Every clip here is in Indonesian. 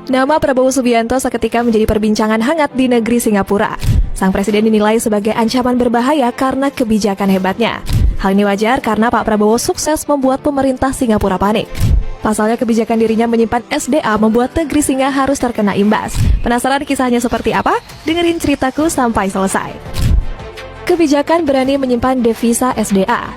Nama Prabowo Subianto seketika menjadi perbincangan hangat di negeri Singapura. Sang presiden dinilai sebagai ancaman berbahaya karena kebijakan hebatnya. Hal ini wajar karena Pak Prabowo sukses membuat pemerintah Singapura panik. Pasalnya kebijakan dirinya menyimpan SDA membuat negeri Singa harus terkena imbas. Penasaran kisahnya seperti apa? Dengerin ceritaku sampai selesai. Kebijakan berani menyimpan devisa SDA.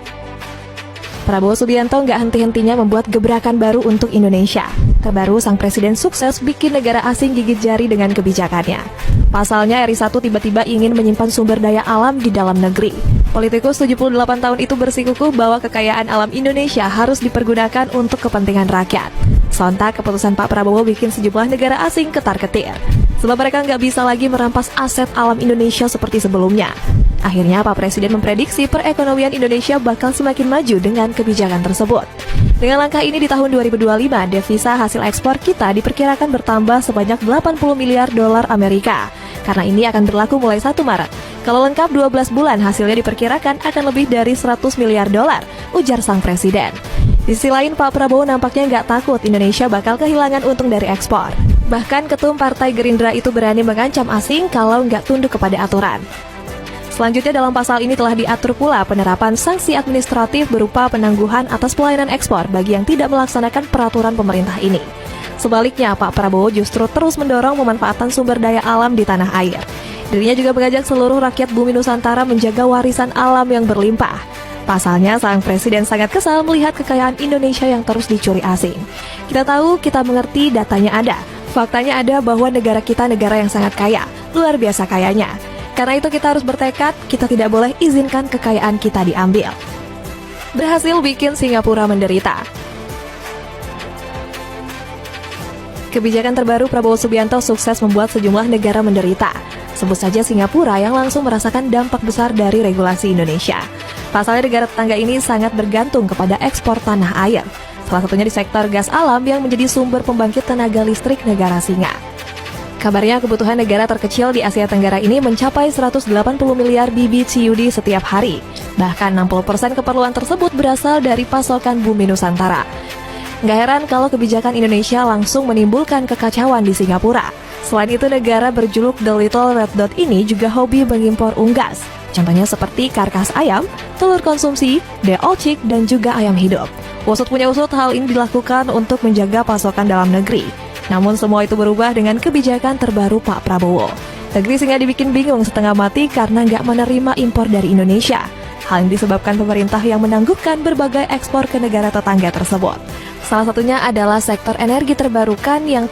Prabowo Subianto nggak henti-hentinya membuat gebrakan baru untuk Indonesia. Terbaru, sang presiden sukses bikin negara asing gigit jari dengan kebijakannya. Pasalnya, RI1 tiba-tiba ingin menyimpan sumber daya alam di dalam negeri. Politikus 78 tahun itu bersikukuh bahwa kekayaan alam Indonesia harus dipergunakan untuk kepentingan rakyat. Sontak, keputusan Pak Prabowo bikin sejumlah negara asing ketar-ketir. Sebab mereka nggak bisa lagi merampas aset alam Indonesia seperti sebelumnya. Akhirnya, Pak Presiden memprediksi perekonomian Indonesia bakal semakin maju dengan kebijakan tersebut. Dengan langkah ini di tahun 2025, devisa hasil ekspor kita diperkirakan bertambah sebanyak 80 miliar dolar Amerika. Karena ini akan berlaku mulai 1 Maret. Kalau lengkap 12 bulan, hasilnya diperkirakan akan lebih dari 100 miliar dolar, ujar sang presiden. Di sisi lain, Pak Prabowo nampaknya nggak takut Indonesia bakal kehilangan untung dari ekspor. Bahkan ketum Partai Gerindra itu berani mengancam asing kalau nggak tunduk kepada aturan. Selanjutnya dalam pasal ini telah diatur pula penerapan sanksi administratif berupa penangguhan atas pelayanan ekspor bagi yang tidak melaksanakan peraturan pemerintah ini. Sebaliknya, Pak Prabowo justru terus mendorong pemanfaatan sumber daya alam di tanah air. Dirinya juga mengajak seluruh rakyat bumi Nusantara menjaga warisan alam yang berlimpah. Pasalnya, sang presiden sangat kesal melihat kekayaan Indonesia yang terus dicuri asing. Kita tahu, kita mengerti, datanya ada. Faktanya ada bahwa negara kita negara yang sangat kaya, luar biasa kayanya. Karena itu kita harus bertekad, kita tidak boleh izinkan kekayaan kita diambil. Berhasil bikin Singapura menderita. Kebijakan terbaru Prabowo Subianto sukses membuat sejumlah negara menderita. Sebut saja Singapura yang langsung merasakan dampak besar dari regulasi Indonesia. Pasalnya negara tetangga ini sangat bergantung kepada ekspor tanah air. Salah satunya di sektor gas alam yang menjadi sumber pembangkit tenaga listrik negara Singa. Kabarnya kebutuhan negara terkecil di Asia Tenggara ini mencapai 180 miliar BBTUD setiap hari. Bahkan 60% keperluan tersebut berasal dari pasokan bumi Nusantara. Nggak heran kalau kebijakan Indonesia langsung menimbulkan kekacauan di Singapura. Selain itu, negara berjuluk The Little Red Dot ini juga hobi mengimpor unggas. Contohnya seperti karkas ayam, telur konsumsi, deolcik, dan juga ayam hidup. Usut punya usut, hal ini dilakukan untuk menjaga pasokan dalam negeri. Namun semua itu berubah dengan kebijakan terbaru Pak Prabowo. Negeri Singa dibikin bingung setengah mati karena nggak menerima impor dari Indonesia. Hal ini disebabkan pemerintah yang menangguhkan berbagai ekspor ke negara tetangga tersebut. Salah satunya adalah sektor energi terbarukan yang